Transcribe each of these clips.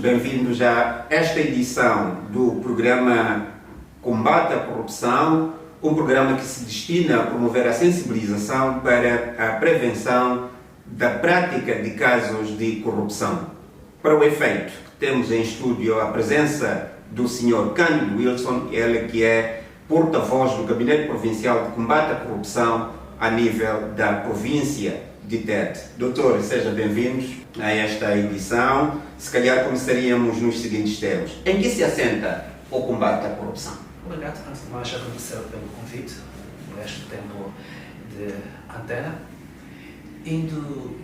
bem-vindos a esta edição do programa Combate à Corrupção, um programa que se destina a promover a sensibilização para a prevenção da prática de casos de corrupção. Para o efeito, temos em estúdio a presença do Sr. Cândido Wilson, ele que é porta-voz do Gabinete Provincial de Combate à Corrupção a nível da província de Tete. Doutor, seja bem-vindos a esta edição. Se calhar começaríamos nos seguintes termos. Em que se assenta o combate à corrupção? Obrigado, antes de mais, agradecer pelo convite, por este tempo de antena. Indo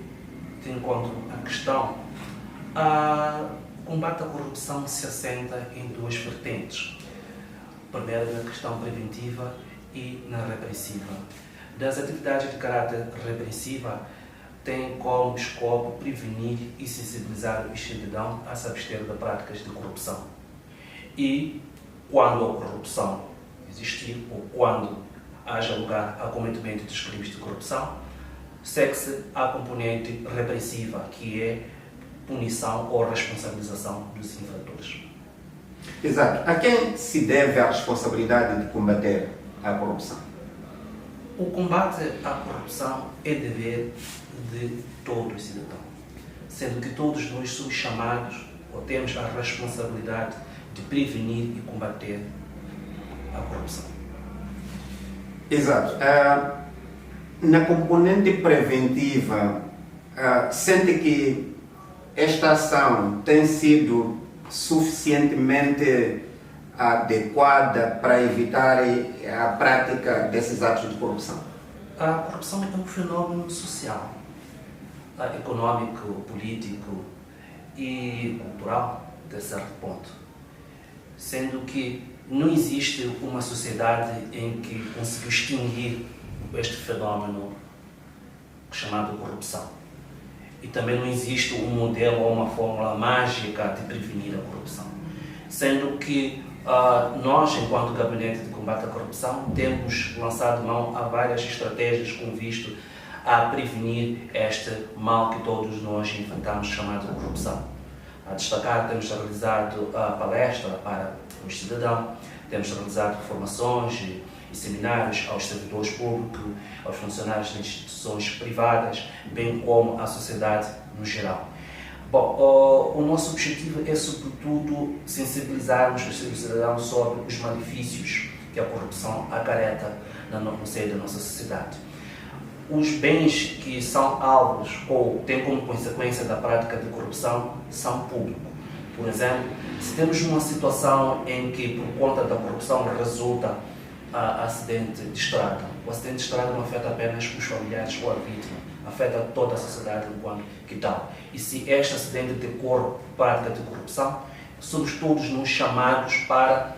de encontro à questão, o combate à corrupção se assenta em duas vertentes. Primeiro, na questão preventiva e na repressiva. Das atividades de caráter repressiva, tem como escopo prevenir e sensibilizar o cidadão a se abster de práticas de corrupção. E, quando a corrupção existir, ou quando haja lugar a cometimento dos crimes de corrupção, segue-se a componente repressiva, que é punição ou responsabilização dos infratores. Exato. A quem se deve a responsabilidade de combater a corrupção? O combate à corrupção é dever de todo o cidadão, sendo que todos nós somos chamados ou temos a responsabilidade de prevenir e combater a corrupção. Exato. Na componente preventiva, sente que esta ação tem sido suficientemente adequada para evitar a prática desses atos de corrupção? A corrupção é um fenómeno social, econômico, político e cultural, de certo ponto. Sendo que não existe uma sociedade em que conseguiu extinguir este fenómeno chamado corrupção. E também não existe um modelo ou uma fórmula mágica de prevenir a corrupção. Sendo que nós, enquanto Gabinete de Combate à Corrupção, temos lançado mão a várias estratégias com visto a prevenir este mal que todos nós enfrentamos, chamado corrupção. A destacar, temos realizado palestra para os cidadãos, temos realizado formações e seminários aos servidores públicos, aos funcionários de instituições privadas, bem como à sociedade no geral. Bom, o nosso objetivo é, sobretudo, sensibilizarmos os cidadãos sobre os malefícios que a corrupção acarreta no seio da nossa sociedade. Os bens que são alvos ou têm como consequência da prática de corrupção são públicos. Por exemplo, se temos uma situação em que, por conta da corrupção, resulta acidente de estrada, o acidente de estrada não afeta apenas os familiares ou a vítima, afeta toda a sociedade enquanto que tal. E se este acidente decorre por prática de corrupção, somos todos nós chamados para,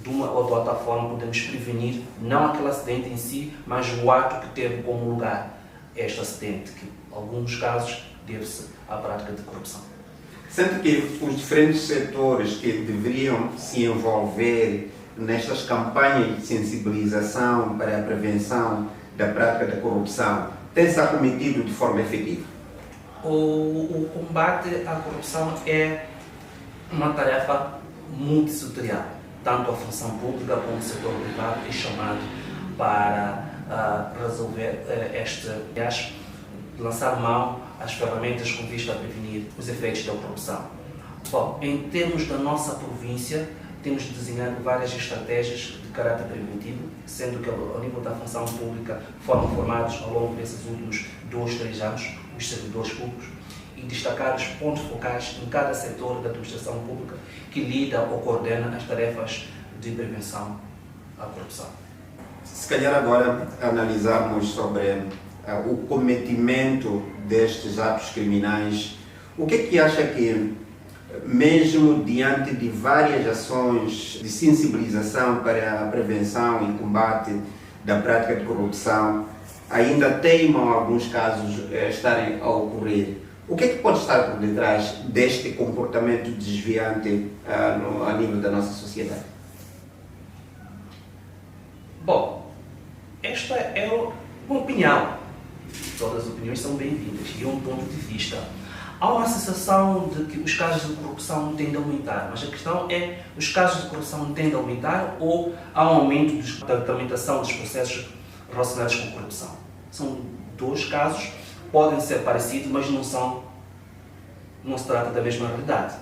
de uma ou de outra forma, podemos prevenir não aquele acidente em si, mas o ato que teve como lugar este acidente, que, em alguns casos, deve-se à prática de corrupção. Sente que os diferentes setores que deveriam se envolver nestas campanhas de sensibilização para a prevenção da prática da corrupção têm-se acometido de forma efetiva? O combate à corrupção é uma tarefa multissetorial. Tanto a função pública como o setor privado é chamado para resolver lançar mão às ferramentas com vista a prevenir os efeitos da corrupção. Bom, em termos da nossa província, temos desenhado várias estratégias de caráter preventivo, sendo que ao nível da função pública foram formados ao longo desses últimos 2-3 anos os servidores públicos e destacar os pontos focais em cada setor da administração pública que lida ou coordena as tarefas de prevenção à corrupção. Se calhar agora analisarmos sobre o cometimento destes atos criminais, o que é que acha que, mesmo diante de várias ações de sensibilização para a prevenção e combate da prática de corrupção, ainda teimam alguns casos estarem a ocorrer? O que é que pode estar por detrás deste comportamento desviante a nível da nossa sociedade? Bom, esta é uma opinião. Todas as opiniões são bem-vindas e é um ponto de vista. Há uma sensação de que os casos de corrupção tendem a aumentar, mas a questão é, os casos de corrupção tendem a aumentar ou há um aumento da tramitação dos processos relacionados com corrupção? São dois casos, podem ser parecidos, mas não se trata da mesma realidade.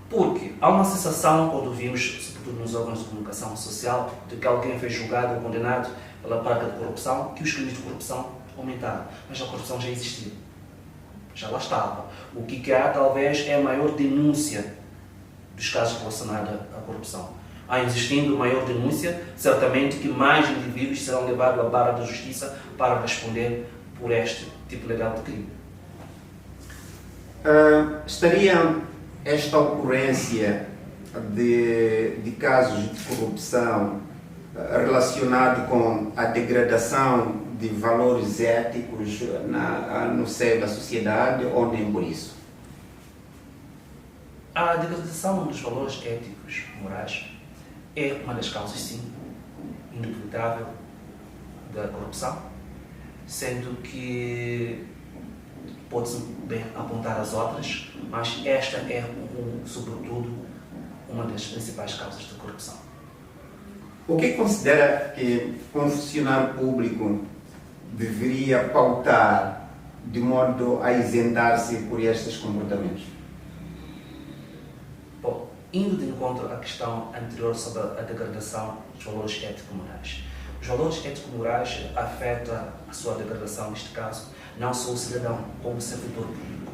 Porque há uma sensação, quando vimos, sobretudo nos órgãos de comunicação social, de que alguém foi julgado ou condenado pela prática de corrupção, que os crimes de corrupção aumentaram, mas a corrupção já existia. Já lá estava. O que há, talvez, é a maior denúncia dos casos relacionados à corrupção. Há existindo maior denúncia, certamente que mais indivíduos serão levados à barra da justiça para responder por este tipo legal de crime. Estaria esta ocorrência de casos de corrupção relacionado com a degradação de valores éticos no seio da sociedade ou nem por isso? A degradação dos valores éticos, morais, é uma das causas, sim, inevitável da corrupção, sendo que pode-se bem apontar as outras, mas esta é, sobretudo, uma das principais causas da corrupção. O que considera que um funcionário público deveria pautar de modo a isentar-se por estes comportamentos? Bom, indo de encontro à questão anterior sobre a degradação dos valores ético-morais. Os valores ético-morais afetam a sua degradação, neste caso, não só o cidadão, como o servidor público.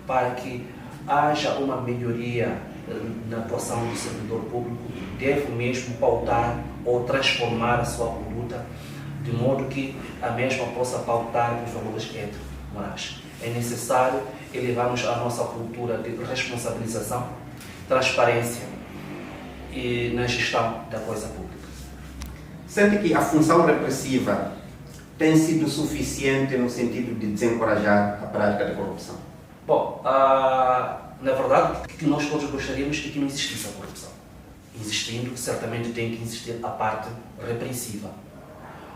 Para que haja uma melhoria na atuação do servidor público, deve mesmo pautar ou transformar a sua conduta de modo que a mesma possa pautar os valores ético-morais. É necessário elevarmos a nossa cultura de responsabilização, transparência e na gestão da coisa pública. Sente que a função repressiva tem sido suficiente no sentido de desencorajar a prática da corrupção? Bom, na verdade, o que nós todos gostaríamos é que não existisse a corrupção. Existindo, certamente tem que existir a parte repressiva.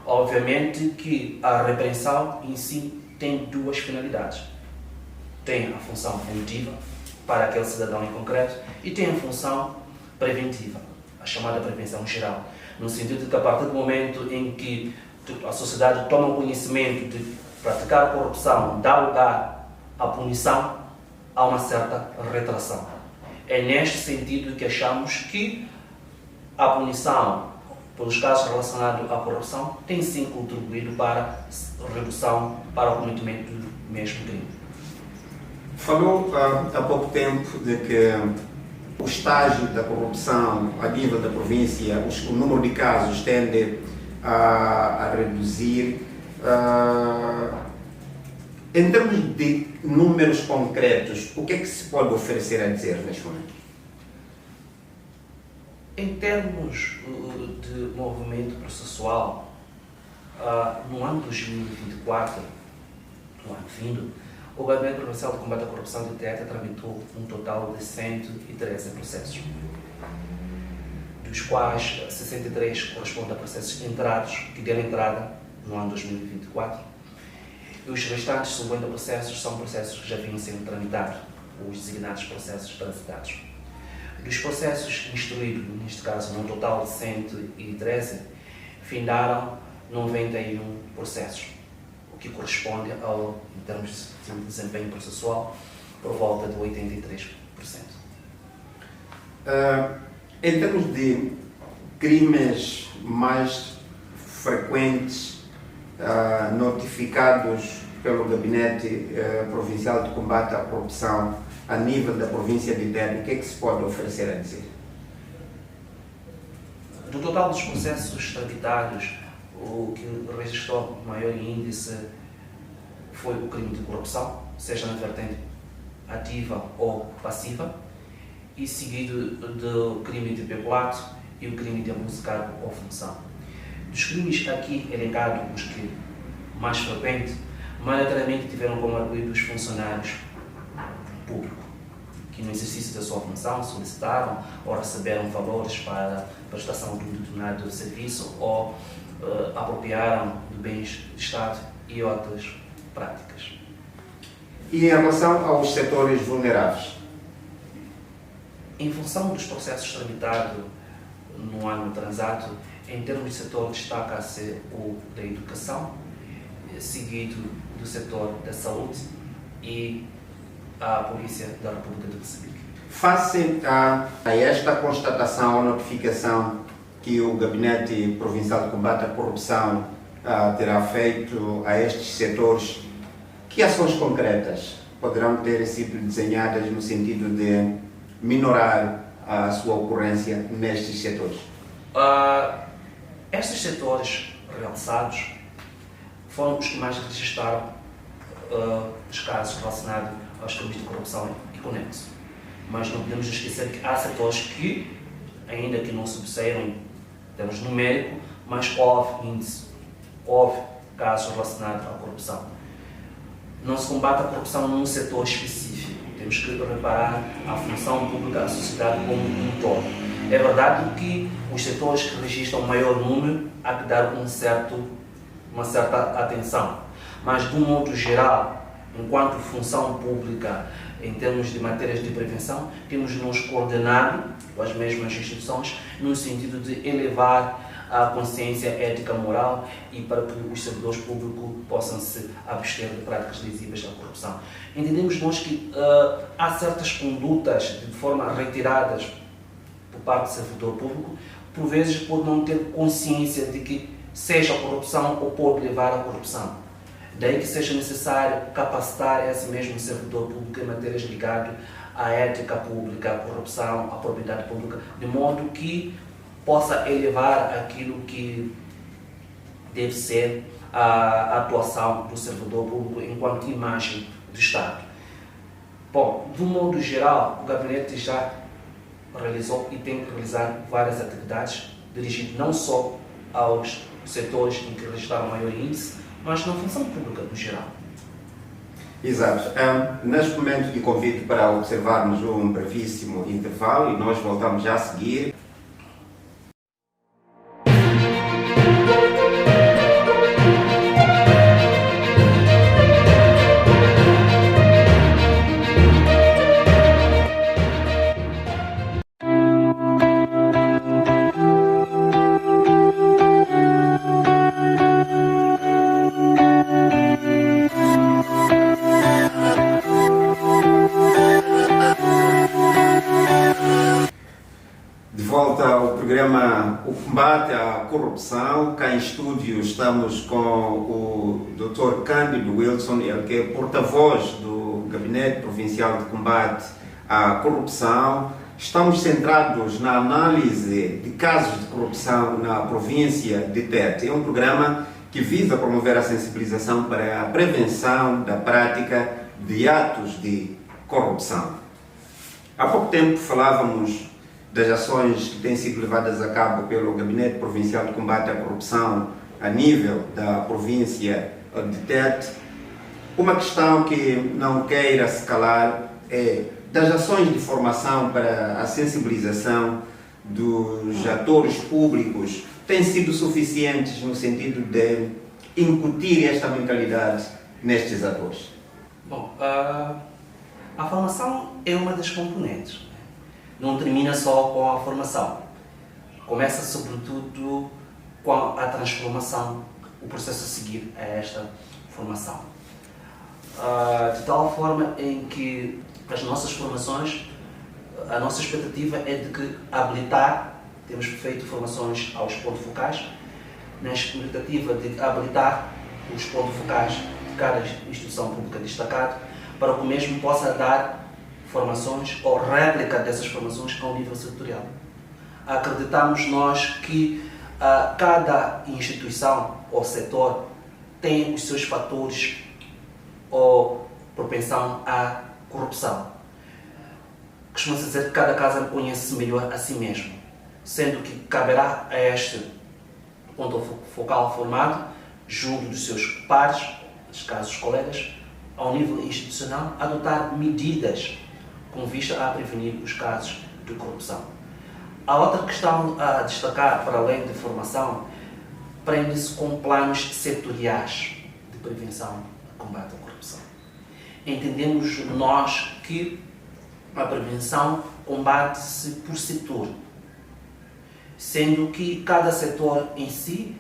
Obviamente que a repreensão em si tem duas finalidades. Tem a função punitiva para aquele cidadão em concreto e tem a função preventiva, a chamada prevenção geral, no sentido de que a partir do momento em que a sociedade toma conhecimento de praticar corrupção, dá lugar à punição, há uma certa retração. É neste sentido que achamos que a punição pelos casos relacionados à corrupção tem sim contribuído para a redução, para o cometimento do mesmo crime. Falou há pouco tempo de que o estágio da corrupção a nível da província, o número de casos tende a reduzir. Em termos de números concretos, o que é que se pode oferecer a dizer neste momento? Em termos de movimento processual, no ano de 2024, no ano vindo, o Gabinete Provincial de Combate à Corrupção de Tete tramitou um total de 113 processos, dos quais 63 correspondem a processos entrados, que deram entrada no ano 2024, e os restantes 50 processos são processos que já vinham sendo tramitados, os designados processos transitados. Dos processos instruídos, neste caso, num total de 113, findaram 91 processos, o que corresponde ao, em termos de desempenho processual, por volta de 83%. Em termos de crimes mais frequentes notificados pelo Gabinete Provincial de Combate à Corrupção a nível da província de Tete, o que é que se pode oferecer a dizer? Do total dos processos tramitados, o que registrou maior índice foi o crime de corrupção, seja na vertente ativa ou passiva, e seguido do crime de peculato e o crime de abuso de cargo ou função. Dos crimes aqui elencados, os que mais frequentes, maioritariamente tiveram como arguido os funcionários públicos, que no exercício da sua função solicitaram ou receberam valores para a prestação de um determinado serviço ou apropriaram de bens de Estado e outras práticas. E em relação aos setores vulneráveis? Em função dos processos tramitados no ano transato, em termos de setor, destaca-se o da educação, seguido do setor da saúde e a Polícia da República de Moçambique. Face a esta constatação ou notificação que o Gabinete Provincial de Combate à Corrupção terá feito a estes setores, que ações concretas poderão ter sido desenhadas no sentido de minorar a sua ocorrência nestes setores? Estes setores realçados foram os que mais registraram os casos relacionados aos crimes de corrupção e conexo. Mas não podemos esquecer que há setores que, ainda que não subsaíram em termos numéricos, mas houve índice, houve casos relacionados à corrupção. Não se combate a corrupção num setor específico. Temos que reparar a função pública, a sociedade como um todo. É verdade que os setores que registram maior número há que dar uma certa atenção. Mas, de um modo geral, enquanto função pública, em termos de matérias de prevenção, temos nos coordenado com as mesmas instituições no sentido de elevar a consciência ética moral e para que os servidores públicos possam se abster de práticas lesivas da corrupção. Entendemos nós que há certas condutas de forma reiteradas por parte do servidor público, por vezes por não ter consciência de que seja a corrupção ou pode levar à corrupção. Daí que seja necessário capacitar esse mesmo servidor público em matérias ligadas à ética pública, à corrupção, à propriedade pública, de modo que possa elevar aquilo que deve ser a atuação do servidor público enquanto imagem do Estado. Bom, de um modo geral, o Gabinete já realizou e tem que realizar várias atividades dirigidas não só aos setores em que registraram maior índice, mas na função pública no geral. Exato. Neste momento de convite para observarmos um brevíssimo intervalo e nós voltamos já a seguir. O combate à corrupção. Cá em estúdio estamos com o Dr. Cândido Wilson, ele que é porta-voz do Gabinete Provincial de Combate à Corrupção. Estamos centrados na análise de casos de corrupção na província de Tete. É um programa que visa promover a sensibilização para a prevenção da prática de atos de corrupção. Há pouco tempo falávamos das ações que têm sido levadas a cabo pelo Gabinete Provincial de Combate à Corrupção a nível da província de Tete. Uma questão que não queira se calar é das ações de formação para a sensibilização dos atores públicos têm sido suficientes no sentido de incutir esta mentalidade nestes atores? Bom, a formação é uma das componentes. Não termina só com a formação. Começa, sobretudo, com a transformação, o processo a seguir a esta formação. De tal forma em que as nossas formações, a nossa expectativa é de que habilitar, temos feito formações aos pontos focais, na expectativa de habilitar os pontos focais de cada instituição pública destacada, para que o mesmo possa dar formações ou réplica dessas formações ao nível setorial. Acreditamos nós que cada instituição ou setor tem os seus fatores ou propensão à corrupção. Costuma-se dizer que cada casa conhece melhor a si mesmo, sendo que caberá a este ponto focal formado, junto dos seus pares, nos casos colegas, ao nível institucional, adotar medidas com vista a prevenir os casos de corrupção. A outra questão a destacar, para além de formação, prende-se com planos setoriais de prevenção e combate à corrupção. entendemos nós que a prevenção combate-se por setor, sendo que cada setor em si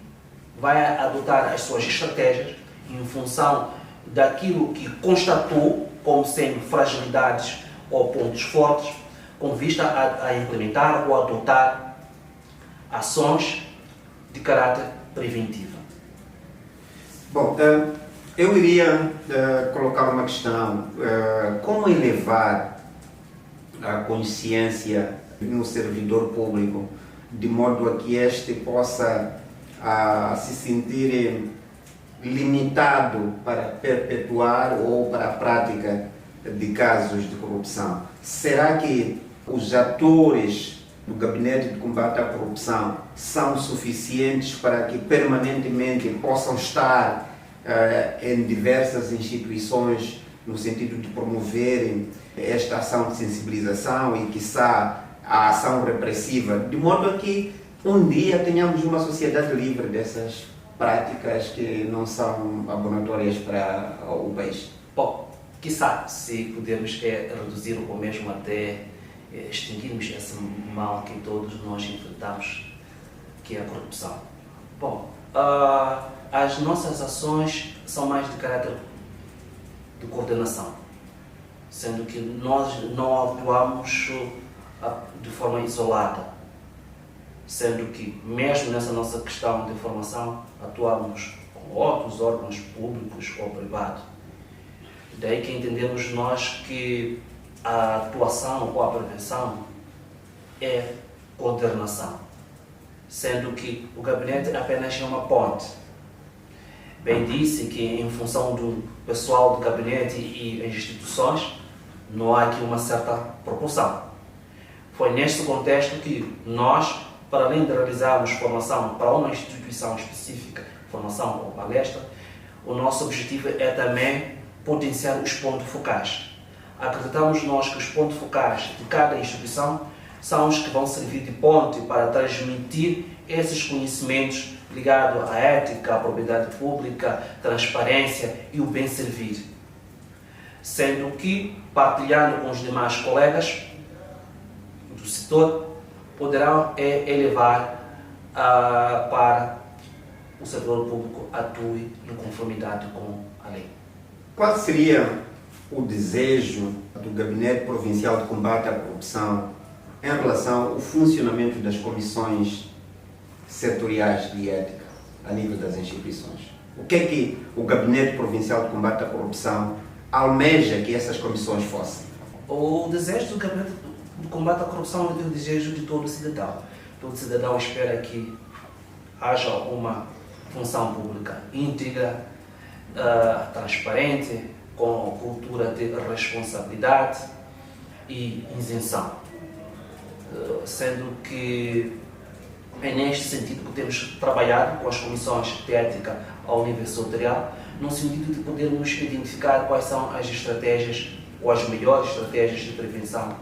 vai adotar as suas estratégias em função daquilo que constatou como sendo fragilidades ou pontos fortes, com vista a implementar ou adotar ações de caráter preventivo. Bom, eu iria colocar uma questão. Como elevar a consciência no servidor público de modo a que este possa se sentir limitado para perpetuar ou para a prática de casos de corrupção? Será que os atores do Gabinete de Combate à Corrupção são suficientes para que permanentemente possam estar em diversas instituições no sentido de promoverem esta ação de sensibilização e, quiçá, a ação repressiva, de modo a que um dia tenhamos uma sociedade livre dessas práticas que não são abonatórias para o país? Bom, quiçá, se pudermos reduzir ou mesmo até extinguirmos esse mal que todos nós enfrentamos, que é a corrupção. Bom, as nossas ações são mais de caráter de coordenação, sendo que nós não atuamos de forma isolada, sendo que mesmo nessa nossa questão de formação atuamos com outros órgãos públicos ou privados. Daí que entendemos nós que a atuação ou a prevenção é coordenação, sendo que o gabinete apenas é uma ponte. Bem disse que em função do pessoal do gabinete e as instituições não há aqui uma certa proporção. Foi neste contexto que nós, para além de realizarmos formação para uma instituição específica, formação ou palestra, o nosso objetivo é também potenciar os pontos focais. Acreditamos nós que os pontos focais de cada instituição são os que vão servir de ponte para transmitir esses conhecimentos ligados à ética, à propriedade pública, transparência e o bem servir. Sendo que, partilhando com os demais colegas do setor, poderão elevar para o setor público atue em conformidade com a lei. Qual seria o desejo do Gabinete Provincial de Combate à Corrupção em relação ao funcionamento das comissões setoriais de ética a nível das instituições? O que é que o Gabinete Provincial de Combate à Corrupção almeja que essas comissões fossem? O desejo do Gabinete de Combate à Corrupção é o desejo de todo cidadão. Todo cidadão espera que haja uma função pública íntegra, transparente, com cultura de responsabilidade e isenção. Sendo que é neste sentido que temos trabalhado com as comissões de ética ao nível setorial, no sentido de podermos identificar quais são as estratégias ou as melhores estratégias de prevenção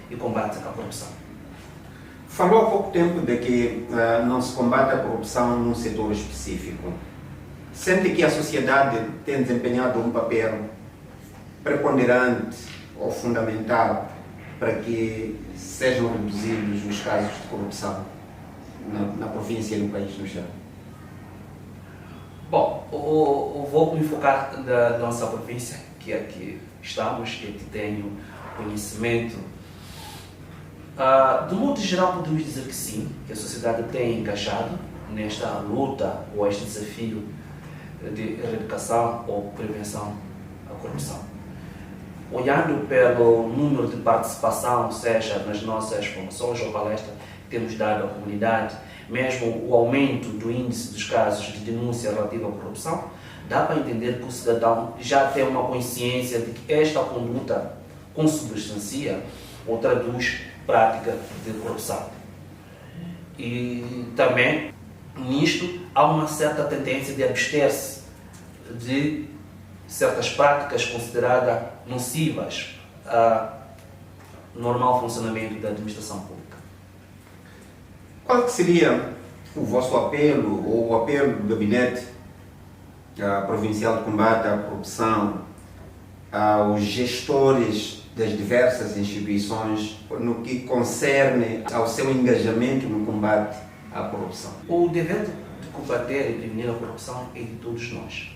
e combate à corrupção. Falou há pouco tempo de que não se combate a corrupção num setor específico. Sente que a sociedade tem desempenhado um papel preponderante ou fundamental para que sejam reduzidos os casos de corrupção na província e no país no geral? Bom, eu vou me focar na nossa província, que é que estamos, que tenho conhecimento. De modo geral, podemos dizer que sim, que a sociedade tem engajado nesta luta ou este desafio de erradicação ou prevenção à corrupção. Olhando pelo número de participação, seja nas nossas formações ou palestras que temos dado à comunidade, mesmo o aumento do índice dos casos de denúncia relativa à corrupção, dá para entender que o cidadão já tem uma consciência de que esta conduta consubstancia ou traduz prática de corrupção. E também, nisto, há uma certa tendência de abster-se de certas práticas consideradas nocivas ao normal funcionamento da administração pública. Qual que seria o vosso apelo ou o apelo do Gabinete Provincial de Combate à Corrupção aos gestores das diversas instituições no que concerne ao seu engajamento no combate à corrupção? O dever de combater e prevenir a corrupção é de todos nós.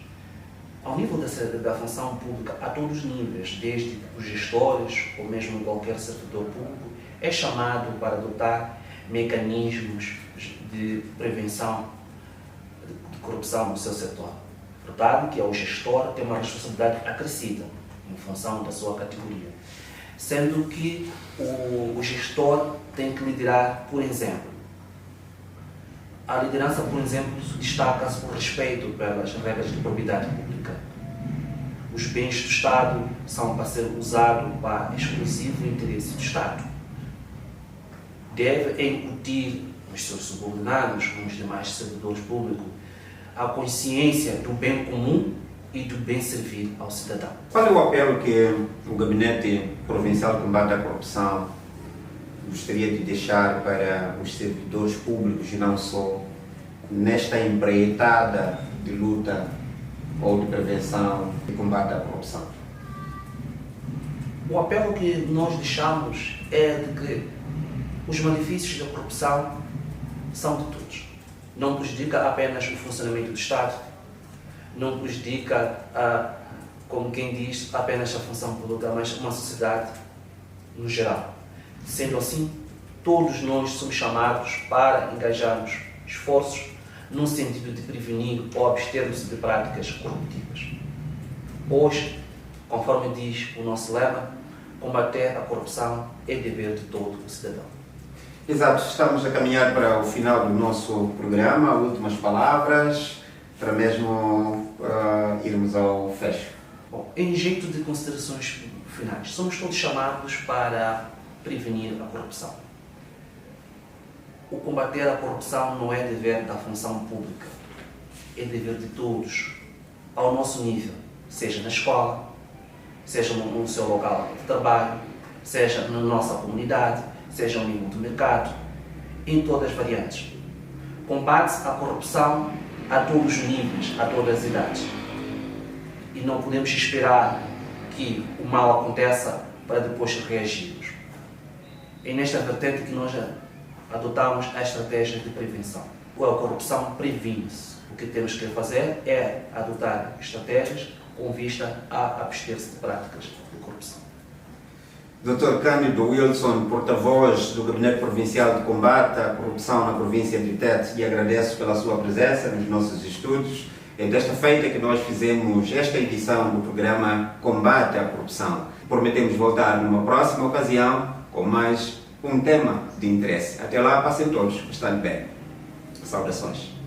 Ao nível da função pública, a todos os níveis, desde os gestores ou mesmo qualquer servidor público, é chamado para adotar mecanismos de prevenção de corrupção no seu setor. Portanto, que o gestor tem uma responsabilidade acrescida em função da sua categoria, sendo que o gestor tem que liderar, por exemplo. A liderança, por exemplo, destaca-se por respeito pelas regras de propriedade pública. Os bens do Estado são para ser usados para exclusivo interesse do Estado. Deve incutir nos seus subordinados, nos demais servidores públicos, a consciência do bem comum e do bem servir ao cidadão. Qual é o apelo que o Gabinete Provincial de Combate à Corrupção gostaria de deixar para os servidores públicos e não só nesta empreitada de luta ou de prevenção e combate à corrupção? O apelo que nós deixamos é de que os malefícios da corrupção são de todos. Não prejudica apenas o funcionamento do Estado, não prejudica, como quem diz, apenas a função pública, mas uma sociedade no geral. Sendo assim, todos nós somos chamados para engajarmos esforços no sentido de prevenir ou abster-nos de práticas corruptivas. Hoje, conforme diz o nosso lema, combater a corrupção é dever de todo o cidadão. Exato, estamos a caminhar para o final do nosso programa, últimas palavras, para mesmo irmos ao fecho. Bom, em jeito de considerações finais, somos todos chamados para prevenir a corrupção. O combater a corrupção não é dever da função pública, é dever de todos, ao nosso nível, seja na escola, seja no seu local de trabalho, seja na nossa comunidade, seja ao nível do mercado, em todas as variantes. Combate-se a corrupção a todos os níveis, a todas as idades. E não podemos esperar que o mal aconteça para depois reagirmos. É nesta vertente que nós adotamos a estratégia de prevenção. A corrupção previne-se. O que temos que fazer é adotar estratégias com vista a abster-se de práticas de corrupção. Dr. Cândido Wilson, porta-voz do Gabinete Provincial de Combate à Corrupção na província de Tete, e agradeço pela sua presença nos nossos estúdios. É desta feita que nós fizemos esta edição do programa Combate à Corrupção. Prometemos voltar numa próxima ocasião com mais um tema de interesse. Até lá, passem todos bastante bem. Saudações.